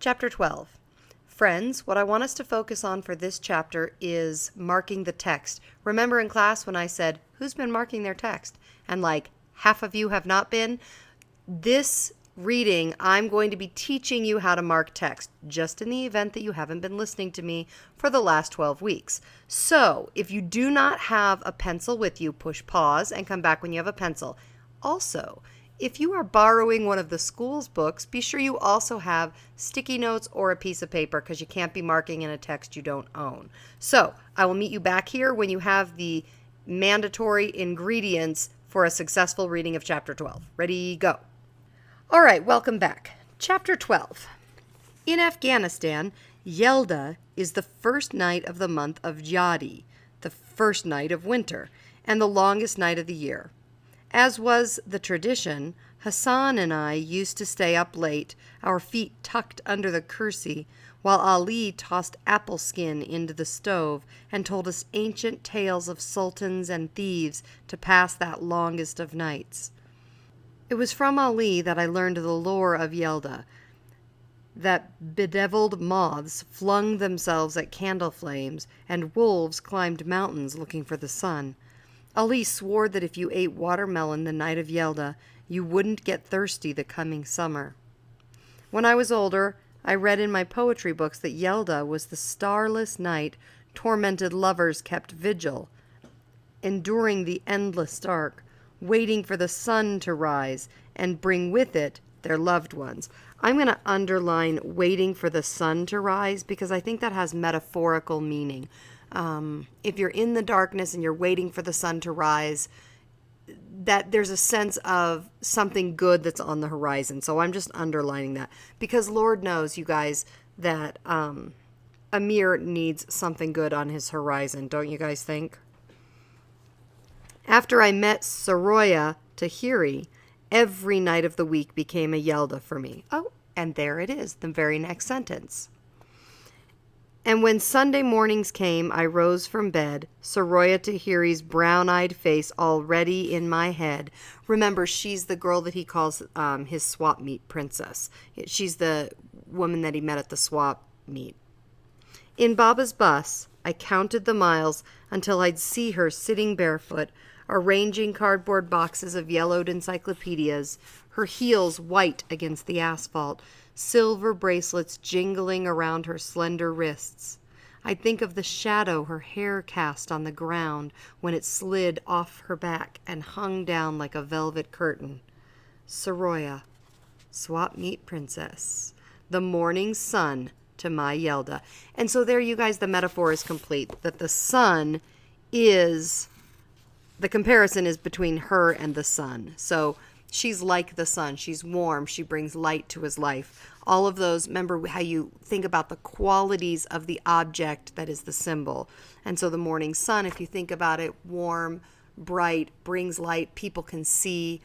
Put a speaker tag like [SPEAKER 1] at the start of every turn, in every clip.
[SPEAKER 1] Chapter 12. Friends, what I want us to focus on for this chapter is marking the text. Remember in class when I said, who's been marking their text? And like half of you have not been. This reading, I'm going to be teaching you how to mark text, just in the event that you haven't been listening to me for the last 12 weeks. So if you do not have a pencil with you, push pause and come back when you have a pencil. Also, if you are borrowing one of the school's books, be sure you also have sticky notes or a piece of paper because you can't be marking in a text you don't own. So I will meet you back here when you have the mandatory ingredients for a successful reading of Chapter 12. Ready, go. All right, welcome back. Chapter 12. In Afghanistan, Yelda is the first night of the month of Jadi, the first night of winter, and the longest night of the year. As was the tradition, Hassan and I used to stay up late, our feet tucked under the kursi, while Ali tossed apple skin into the stove and told us ancient tales of sultans and thieves to pass that longest of nights. It was from Ali that I learned the lore of Yelda, that bedeviled moths flung themselves at candle flames, and wolves climbed mountains looking for the sun. Ali swore that if you ate watermelon the night of Yelda, you wouldn't get thirsty the coming summer. When I was older, I read in my poetry books that Yelda was the starless night tormented lovers kept vigil, enduring the endless dark, waiting for the sun to rise and bring with it their loved ones. I'm going to underline waiting for the sun to rise because I think that has metaphorical meaning. If you're in the darkness and you're waiting for the sun to rise, that there's a sense of something good that's on the horizon. So I'm just underlining that because Lord knows, you guys, that Amir needs something good on his horizon. Don't you guys think? After I met Soraya, Tahiri, every night of the week became a Yelda for me. Oh, and there it is, the very next sentence. And when Sunday mornings came, I rose from bed, Soraya Tahiri's brown-eyed face already in my head. Remember, she's the girl that he calls his swap meet princess. She's the woman that he met at the swap meet. In Baba's bus, I counted the miles until I'd see her sitting barefoot, arranging cardboard boxes of yellowed encyclopedias, her heels white against the asphalt, silver bracelets jingling around her slender wrists. I'd think of the shadow her hair cast on the ground when it slid off her back and hung down like a velvet curtain. Soraya, swap meet princess, the morning sun to my Yelda. And so there, you guys, the metaphor is complete, that the sun is, the comparison is between her and the sun. So she's like the sun. She's warm. She brings light to his life. All of those, remember how you think about the qualities of the object that is the symbol. And so the morning sun, if you think about it, warm, bright, brings light, people can see.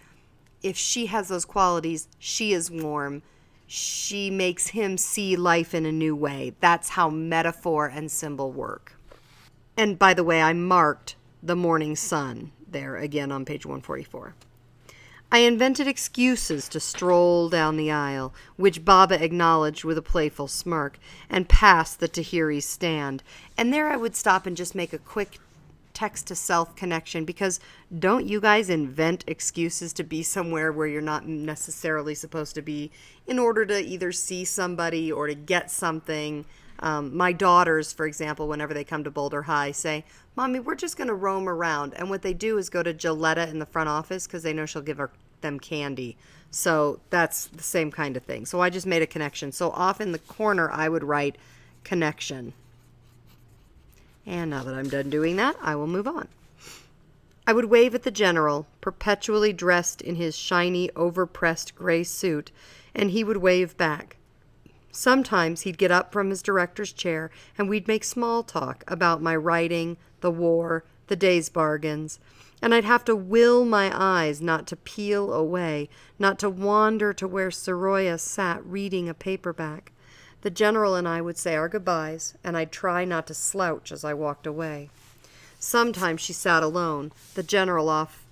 [SPEAKER 1] If she has those qualities, she is warm. She makes him see life in a new way. That's how metaphor and symbol work. And by the way, I marked the morning sun there again on page 144. I invented excuses to stroll down the aisle, which Baba acknowledged with a playful smirk, and passed the Tahiri's stand. And there I would stop and just make a quick text-to-self connection, because don't you guys invent excuses to be somewhere where you're not necessarily supposed to be in order to either see somebody or to get something? My daughters, for example, whenever they come to Boulder High, say, Mommy, we're just going to roam around. And what they do is go to Gilletta in the front office because they know she'll give them candy. So that's the same kind of thing. So I just made a connection. So off in the corner, I would write connection. And now that I'm done doing that, I will move on. I would wave at the general, perpetually dressed in his shiny, overpressed gray suit, and he would wave back. Sometimes he'd get up from his director's chair and we'd make small talk about my writing, the war, the day's bargains, and I'd have to will my eyes not to peel away, not to wander to where Soraya sat reading a paperback. The general and I would say our goodbyes, and I'd try not to slouch as I walked away. Sometimes she sat alone, the general off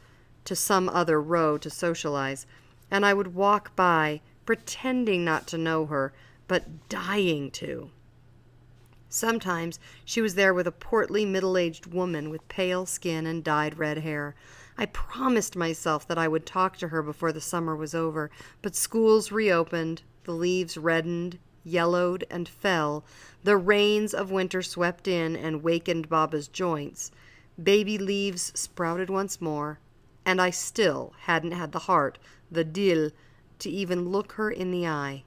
[SPEAKER 1] to some other row to socialize, and I would walk by, pretending not to know her, but dying to. Sometimes she was there with a portly, middle-aged woman with pale skin and dyed red hair. I promised myself that I would talk to her before the summer was over, but schools reopened, the leaves reddened, yellowed, and fell, the rains of winter swept in and wakened Baba's joints, baby leaves sprouted once more, and I still hadn't had the heart, the dil, to even look her in the eye.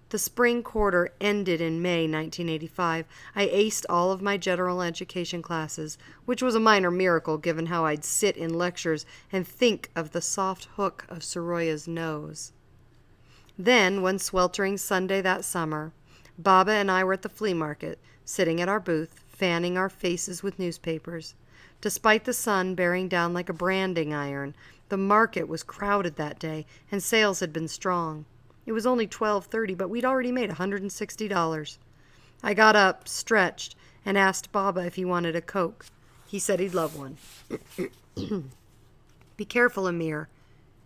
[SPEAKER 1] The spring quarter ended in May 1985. I aced all of my general education classes, which was a minor miracle given how I'd sit in lectures and think of the soft hook of Soraya's nose. Then, one sweltering Sunday that summer, Baba and I were at the flea market, sitting at our booth, fanning our faces with newspapers. Despite the sun bearing down like a branding iron, the market was crowded that day, and sales had been strong. It was only 12:30, but we'd already made $160. I got up, stretched, and asked Baba if he wanted a Coke. He said he'd love one. Be careful, Amir,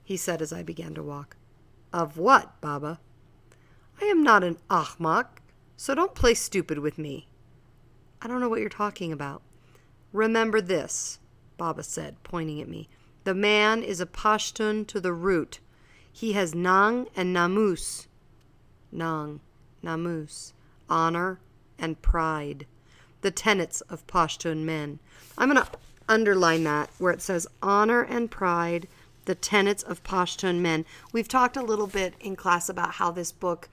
[SPEAKER 1] he said as I began to walk. Of what, Baba? I am not an ahmak, so don't play stupid with me. I don't know what you're talking about. Remember this, Baba said, pointing at me. The man is a Pashtun to the root. He has nang and namus. Nang, namus, honor and pride. The tenets of Pashtun men. I'm going to underline that where it says honor and pride, the tenets of Pashtun men. We've talked a little bit in class about how this book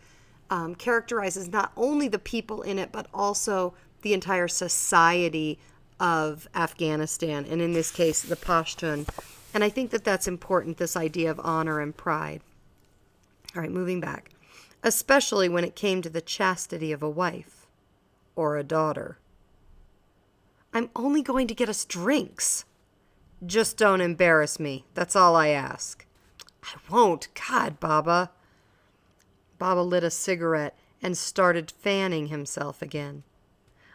[SPEAKER 1] characterizes not only the people in it, but also the entire society of Afghanistan, and in this case, the Pashtun. And I think that that's important, this idea of honor and pride. All right, moving back. Especially when it came to the chastity of a wife or a daughter. I'm only going to get us drinks. Just don't embarrass me. That's all I ask. I won't. God, Baba. Baba lit a cigarette and started fanning himself again.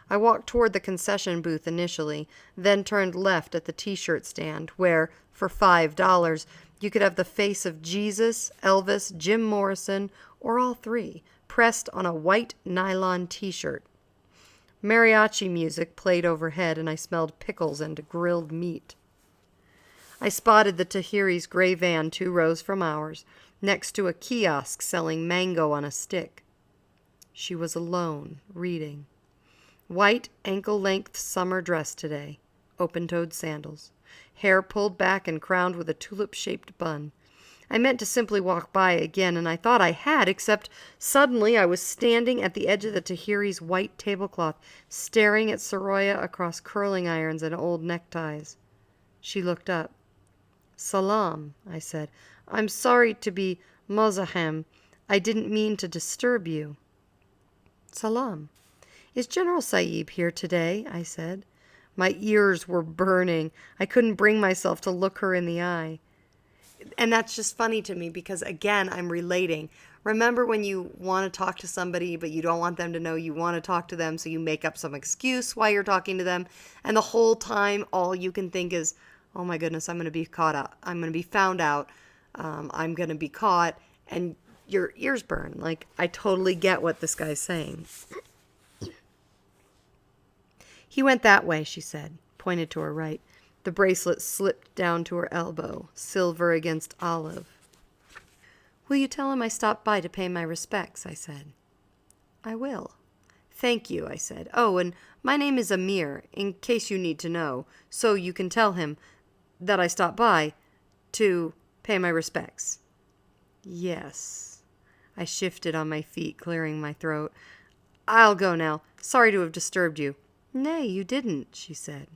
[SPEAKER 1] I walked toward the concession booth initially, then turned left at the t-shirt stand, where, for $5, you could have the face of Jesus, Elvis, Jim Morrison, or all three, pressed on a white nylon t-shirt. Mariachi music played overhead, and I smelled pickles and grilled meat. I spotted the Tahiri's gray van 2 rows from ours, next to a kiosk selling mango on a stick. She was alone, reading. White ankle-length summer dress today, open-toed sandals, hair pulled back and crowned with a tulip-shaped bun. I meant to simply walk by again, and I thought I had, except suddenly I was standing at the edge of the Tahiri's white tablecloth, staring at Soraya across curling irons and old neckties. She looked up. Salam, I said. I'm sorry to be mozahem. I didn't mean to disturb you. Salam. Is General Saeeb here today? I said. My ears were burning. I couldn't bring myself to look her in the eye. And that's just funny to me because, again, I'm relating. Remember when you want to talk to somebody, but you don't want them to know you want to talk to them, so you make up some excuse while you're talking to them, and the whole time all you can think is, oh my goodness, I'm going to be caught out. I'm going to be found out. I'm going to be caught, and your ears burn. Like, I totally get what this guy's saying. He went that way, she said, pointed to her right. The bracelet slipped down to her elbow, silver against olive. Will you tell him I stopped by to pay my respects? I said. I will. Thank you, I said. Oh, and my name is Amir, in case you need to know, so you can tell him that I stopped by to pay my respects. Yes. I shifted on my feet, clearing my throat. I'll go now. Sorry to have disturbed you. Nay, you didn't, she said.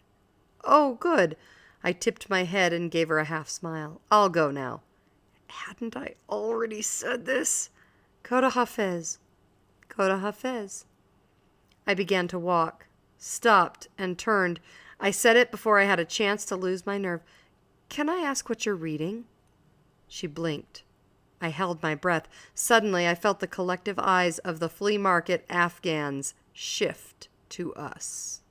[SPEAKER 1] Oh, good. I tipped my head and gave her a half smile. I'll go now. Hadn't I already said this? Khoda Hafez. Khoda Hafez. I began to walk, stopped, and turned. I said it before I had a chance to lose my nerve. Can I ask what you're reading? She blinked. I held my breath. Suddenly, I felt the collective eyes of the flea market Afghans shift to us.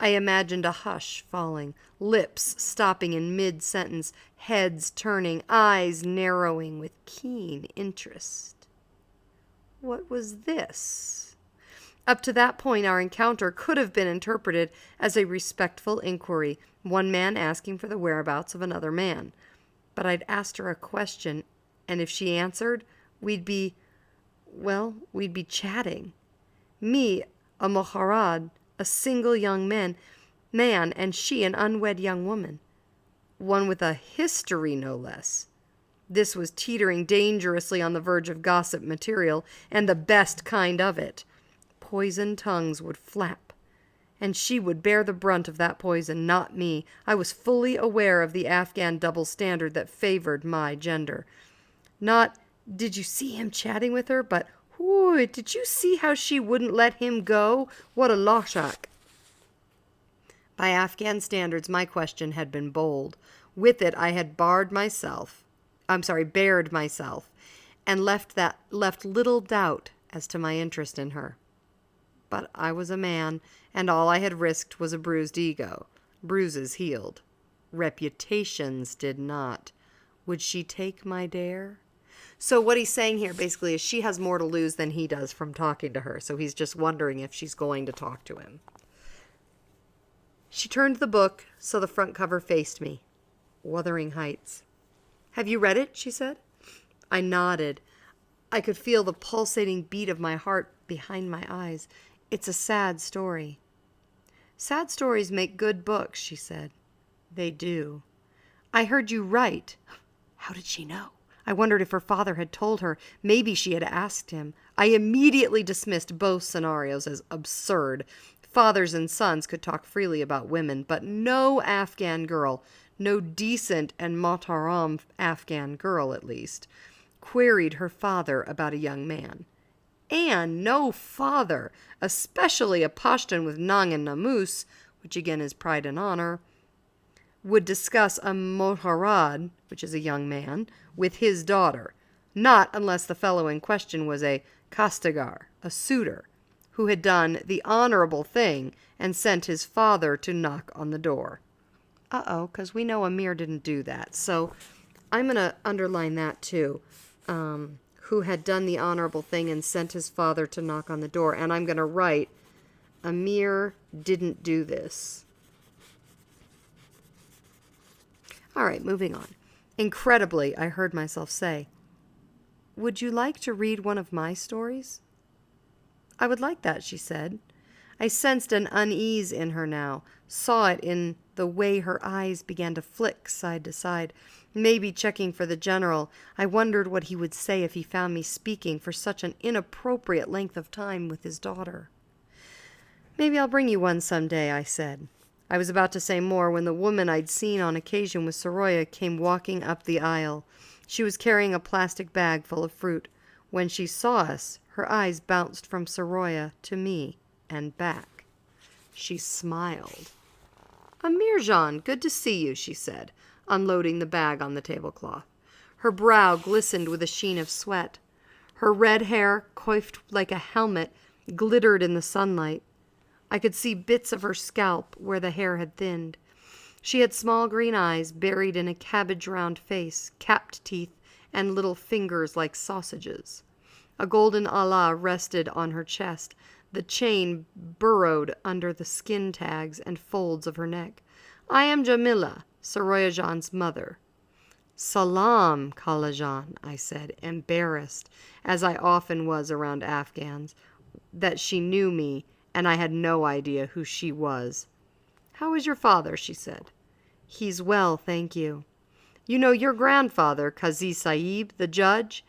[SPEAKER 1] I imagined a hush falling, lips stopping in mid-sentence, heads turning, eyes narrowing with keen interest. What was this? Up to that point, our encounter could have been interpreted as a respectful inquiry, one man asking for the whereabouts of another man. But I'd asked her a question, and if she answered, we'd be chatting. Me, a moharad, a single young man, and she, an unwed young woman. One with a history, no less. This was teetering dangerously on the verge of gossip material, and the best kind of it. Poisoned tongues would flap, and she would bear the brunt of that poison, not me. I was fully aware of the Afghan double standard that favored my gender. Not, did you see him chatting with her, but, whoo, did you see how she wouldn't let him go? What a lashak. By Afghan standards, my question had been bold. With it, I had bared myself, and left little doubt as to my interest in her. But I was a man, and all I had risked was a bruised ego. Bruises healed. Reputations did not. Would she take my dare? So what he's saying here basically is she has more to lose than he does from talking to her, so he's just wondering if she's going to talk to him. She turned the book so the front cover faced me. Wuthering Heights. Have you read it? She said. I nodded. I could feel the pulsating beat of my heart behind my eyes. It's a sad story. Sad stories make good books, she said. They do. I heard you write. How did she know? I wondered if her father had told her. Maybe she had asked him. I immediately dismissed both scenarios as absurd. Fathers and sons could talk freely about women, but no Afghan girl, no decent and mohtaram Afghan girl at least, queried her father about a young man. And no father, especially a Pashtun with Nang and Namus, which again is pride and honor, would discuss a moharad, which is a young man, with his daughter, not unless the fellow in question was a kastigar, a suitor, who had done the honorable thing and sent his father to knock on the door. Because we know Amir didn't do that. So I'm going to underline that too. Who had done the honorable thing and sent his father to knock on the door. And I'm going to write, Amir didn't do this. All right, moving on. Incredibly, I heard myself say, would you like to read one of my stories? I would like that, she said. I sensed an unease in her now, saw it in the way her eyes began to flick side to side, maybe checking for the general. I wondered what he would say if he found me speaking for such an inappropriate length of time with his daughter. Maybe I'll bring you one some day, I said. I was about to say more when the woman I'd seen on occasion with Soraya came walking up the aisle. She was carrying a plastic bag full of fruit. When she saw us, her eyes bounced from Soraya to me and back. She smiled. Amirjan, good to see you, she said, unloading the bag on the tablecloth. Her brow glistened with a sheen of sweat. Her red hair, coiffed like a helmet, glittered in the sunlight. I could see bits of her scalp where the hair had thinned. She had small green eyes buried in a cabbage-round face, capped teeth, and little fingers like sausages. A golden Allah rested on her chest. The chain burrowed under the skin tags and folds of her neck. I am Jamila, Soraya Jan's mother. Salam, Kalajan, I said, embarrassed, as I often was around Afghans, that she knew me, and I had no idea who she was. How is your father? She said. He's well, thank you. You know your grandfather, Qazi Sahib, the judge?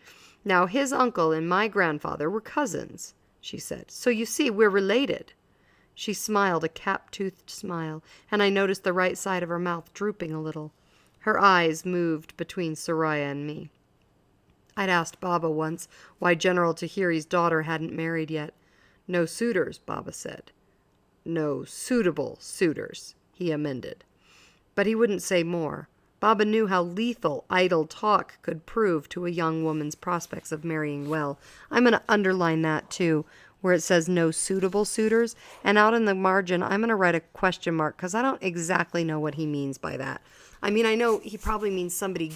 [SPEAKER 1] Now his uncle and my grandfather were cousins, she said. So you see, we're related. She smiled a cap-toothed smile, and I noticed the right side of her mouth drooping a little. Her eyes moved between Soraya and me. I'd asked Baba once why General Tahiri's daughter hadn't married yet. No suitors, Baba said. No suitable suitors, he amended. But he wouldn't say more. Baba knew how lethal idle talk could prove to a young woman's prospects of marrying well. I'm going to underline that too, where it says no suitable suitors. And out in the margin, I'm going to write a question mark because I don't exactly know what he means by that. I mean, I know he probably means somebody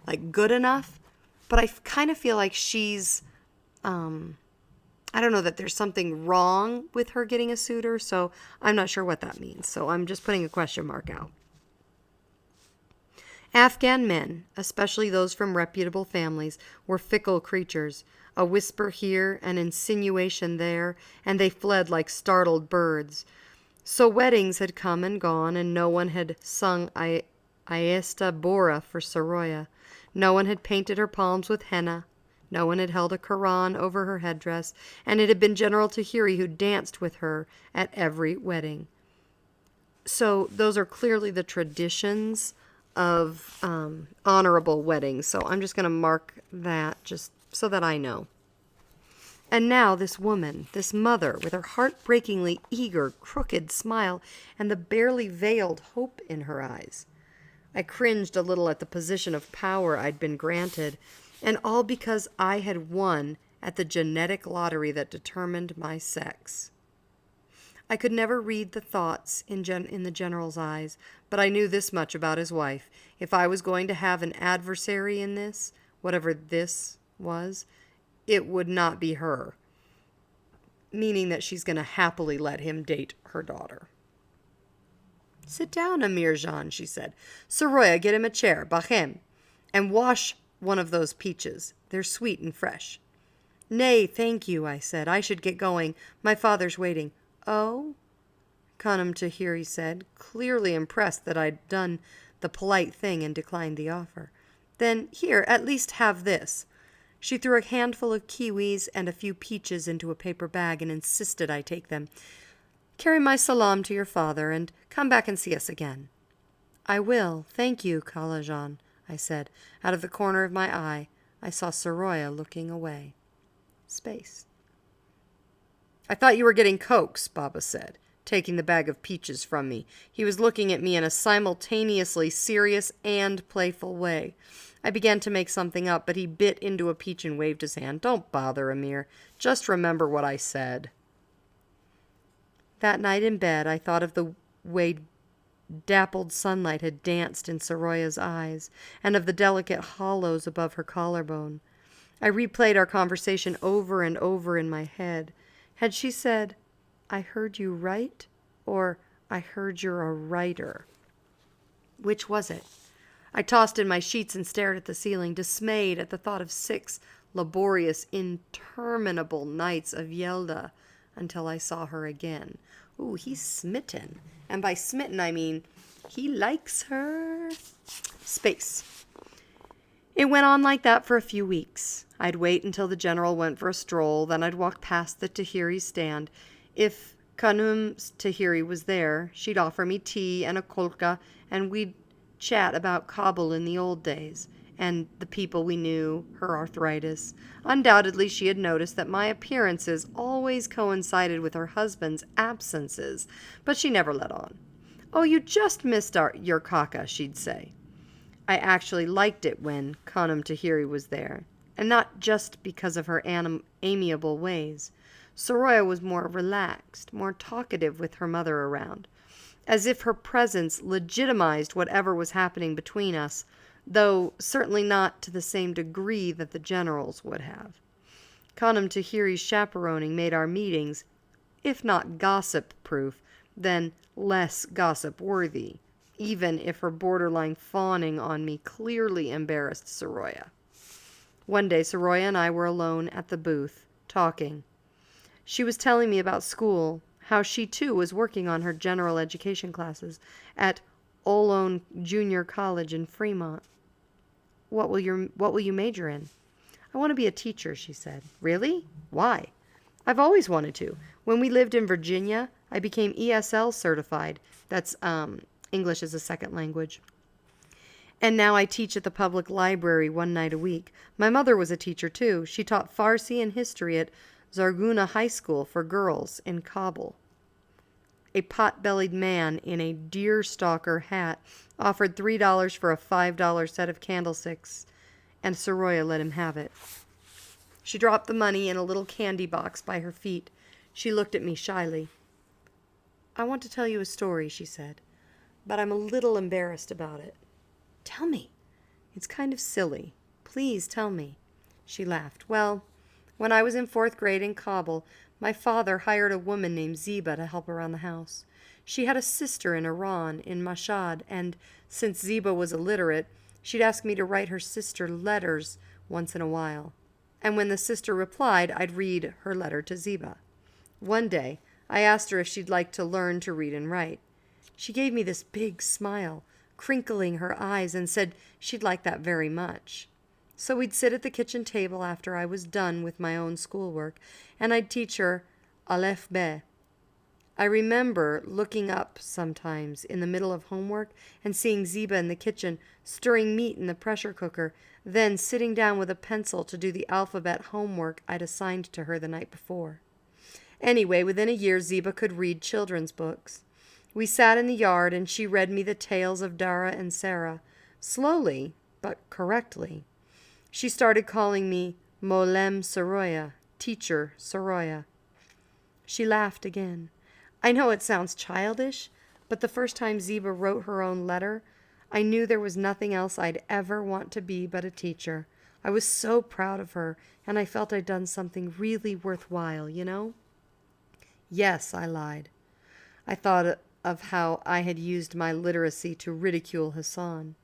[SPEAKER 1] like good enough, but I kind of feel like she's I don't know that there's something wrong with her getting a suitor, so I'm not sure what that means. So I'm just putting a question mark out. Afghan men, especially those from reputable families, were fickle creatures. A whisper here, an insinuation there, and they fled like startled birds. So weddings had come and gone, and no one had sung Ayesta Bora for Soraya. No one had painted her palms with henna. No one had held a Koran over her headdress, and it had been General Tahiri who danced with her at every wedding. So those are clearly the traditions of honorable weddings. So I'm just going to mark that just so that I know. And now this woman, this mother, with her heartbreakingly eager, crooked smile and the barely veiled hope in her eyes. I cringed a little at the position of power I'd been granted, and all because I had won at the genetic lottery that determined my sex. I could never read the thoughts in the general's eyes, but I knew this much about his wife. If I was going to have an adversary in this, whatever this was, it would not be her, meaning that she's going to happily let him date her daughter. "Sit down, Amir Jean," she said. "Soraya, get him a chair, bachem, and wash one of those peaches. They're sweet and fresh." "Nay, thank you," I said. "I should get going. My father's waiting." "Oh?" Khanum Tahiri said, clearly impressed that I'd done the polite thing and declined the offer. "Then, here, at least have this." She threw a handful of kiwis and a few peaches into a paper bag and insisted I take them. "Carry my salam to your father, and come back and see us again." "I will, thank you, Kalajan," I said. Out of the corner of my eye, I saw Soraya looking away. Space. "I thought you were getting cokes," Baba said, taking the bag of peaches from me. He was looking at me in a simultaneously serious and playful way. I began to make something up, but he bit into a peach and waved his hand. "Don't bother, Amir. Just remember what I said." That night in bed, I thought of the way dappled sunlight had danced in Soraya's eyes, and of the delicate hollows above her collarbone. I replayed our conversation over and over in my head. Had she said, "I heard you write," or "I heard you're a writer"? Which was it? I tossed in my sheets and stared at the ceiling, dismayed at the thought of 6 laborious, interminable nights of Yelda, until I saw her again. Ooh, he's smitten. And by smitten, I mean he likes her. Space. It went on like that for a few weeks. I'd wait until the general went for a stroll, then I'd walk past the Tahiri stand. If Khanum Tahiri was there, she'd offer me tea and a kolka, and we'd chat about Kabul in the old days, and the people we knew, her arthritis. Undoubtedly, she had noticed that my appearances always coincided with her husband's absences, but she never let on. "Oh, you just missed your kaka," she'd say. I actually liked it when Khanum Tahiri was there, and not just because of her amiable ways. Soraya was more relaxed, more talkative with her mother around, as if her presence legitimized whatever was happening between us, though certainly not to the same degree that the generals would have. Khanum Tahiri's chaperoning made our meetings, if not gossip-proof, then less gossip-worthy, even if her borderline fawning on me clearly embarrassed Soraya. One day, Soraya and I were alone at the booth, talking. She was telling me about school, how she too was working on her general education classes at Olone Junior College in Fremont. What will you major in?" "I want to be a teacher," she said. "Really? Why?" "I've always wanted to. When we lived in Virginia, I became ESL certified. That's English as a second language. And now I teach at the public library 1 night a week. My mother was a teacher too. She taught Farsi and history at Zarguna High School for girls in Kabul." A pot-bellied man in a deerstalker hat offered $3 for a $5 set of candlesticks, and Soraya let him have it. She dropped the money in a little candy box by her feet. She looked at me shyly. "I want to tell you a story," she said, "but I'm a little embarrassed about it." "Tell me." "It's kind of silly. Please tell me." She laughed. "Well, When I was in 4th grade in Kabul, my father hired a woman named Ziba to help around the house. She had a sister in Iran, in Mashhad, and since Ziba was illiterate, she'd ask me to write her sister letters once in a while. And when the sister replied, I'd read her letter to Ziba. One day, I asked her if she'd like to learn to read and write. She gave me this big smile, crinkling her eyes, and said she'd like that very much. So we'd sit at the kitchen table after I was done with my own schoolwork, and I'd teach her Aleph Be. I remember looking up sometimes in the middle of homework and seeing Ziba in the kitchen stirring meat in the pressure cooker, then sitting down with a pencil to do the alphabet homework I'd assigned to her the night before. Anyway, within a year, Ziba could read children's books. We sat in the yard and she read me the tales of Dara and Sarah, slowly but correctly. She started calling me Molem Soraya, teacher Soraya. She laughed again. I know it sounds childish, but the first time Ziba wrote her own letter, I knew there was nothing else I'd ever want to be but a teacher. I was so proud of her, and I felt I'd done something really worthwhile, you know? Yes, I lied. I thought of how I had used my literacy to ridicule Hassan,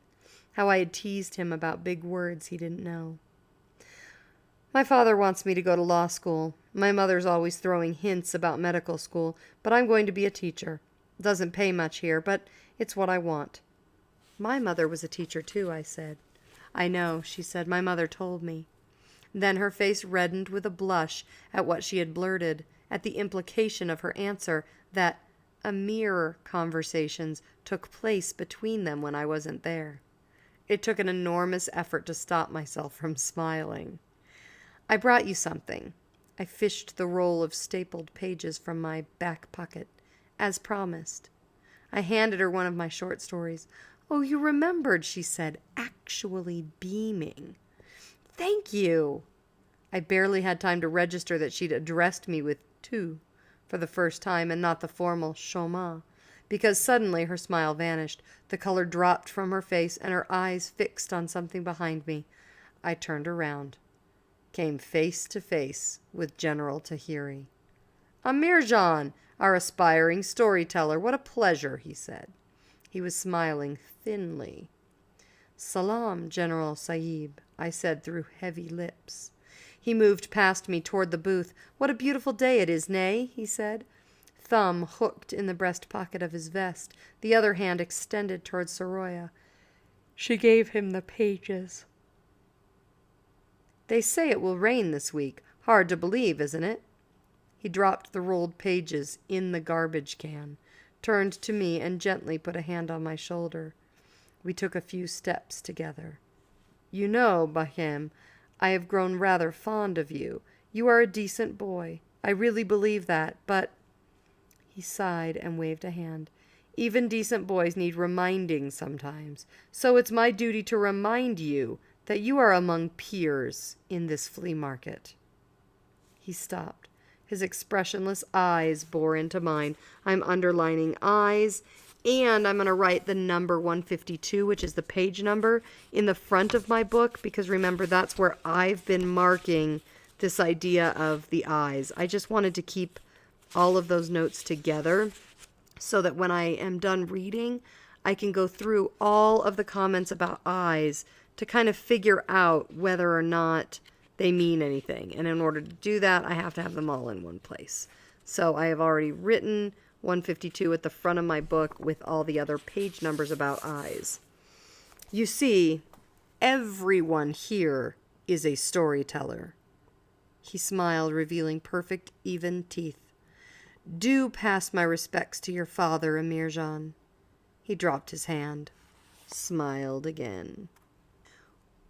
[SPEAKER 1] how I had teased him about big words he didn't know. My father wants me to go to law school. My mother's always throwing hints about medical school, but I'm going to be a teacher. Doesn't pay much here, but it's what I want. My mother was a teacher too, I said. I know, she said. My mother told me. Then her face reddened with a blush at what she had blurted, at the implication of her answer that Amir conversations took place between them when I wasn't there. It took an enormous effort to stop myself from smiling. I brought you something. I fished the roll of stapled pages from my back pocket, as promised. I handed her one of my short stories. Oh, you remembered, she said, actually beaming. Thank you. I barely had time to register that she'd addressed me with tu for the first time and not the formal Shoma, because suddenly her smile vanished. The color dropped from her face and her eyes fixed on something behind me. I turned around. Came face to face with General Tahiri. Amir Jan, our aspiring storyteller, what a pleasure, he said. He was smiling thinly. Salam, General Sahib, I said through heavy lips. He moved past me toward the booth. What a beautiful day it is, nay, he said, thumb hooked in the breast pocket of his vest, the other hand extended toward Soraya. She gave him the pages. They say it will rain this week. Hard to believe, isn't it? He dropped the rolled pages in the garbage can, turned to me, and gently put a hand on my shoulder. We took a few steps together. You know, Bahem, I have grown rather fond of you. You are a decent boy. I really believe that, but... He sighed and waved a hand. Even decent boys need reminding sometimes. So it's my duty to remind you that you are among peers in this flea market. He stopped. His expressionless eyes bore into mine. I'm underlining eyes, and I'm going to write the number 152, which is the page number, in the front of my book, because remember, that's where I've been marking this idea of the eyes. I just wanted to keep all of those notes together so that when I am done reading, I can go through all of the comments about eyes to kind of figure out whether or not they mean anything. And in order to do that, I have to have them all in one place. So I have already written 152 at the front of my book with all the other page numbers about eyes. You see, everyone here is a storyteller. He smiled, revealing perfect, even teeth. Do pass my respects to your father, Amir Jan. He dropped his hand, smiled again.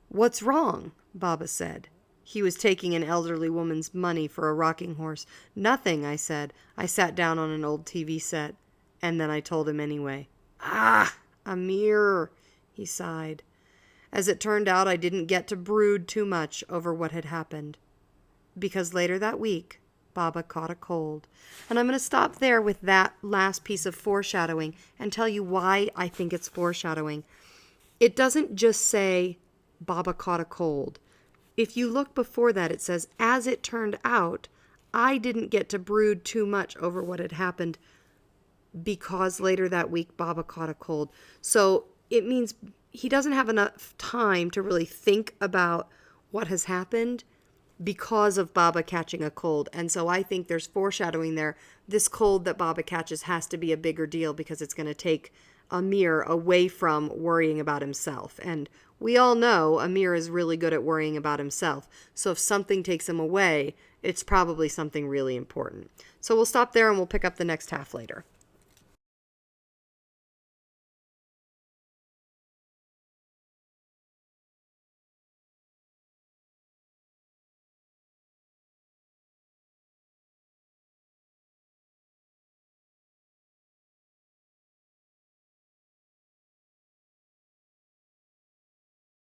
[SPEAKER 1] What's wrong? Baba said. He was taking an elderly woman's money for a rocking horse. Nothing, I said. I sat down on an old TV set, and then I told him anyway. Ah, Amir, he sighed. As it turned out, I didn't get to brood too much over what had happened, because later that week, Baba caught a cold. And I'm going to stop there with that last piece of foreshadowing and tell you why I think it's foreshadowing. It doesn't just say Baba caught a cold. if you look before that, it says, as it turned out, I didn't get to brood too much over what had happened because later that week Baba caught a cold. So it means he doesn't have enough time to really think about what has happened because of Baba catching a cold. And so I think there's foreshadowing there. This cold that Baba catches has to be a bigger deal because it's going to take Amir away from worrying about himself. And we all know Amir is really good at worrying about himself. So if something takes him away, it's probably something really important. So we'll stop there and we'll pick up the next half later.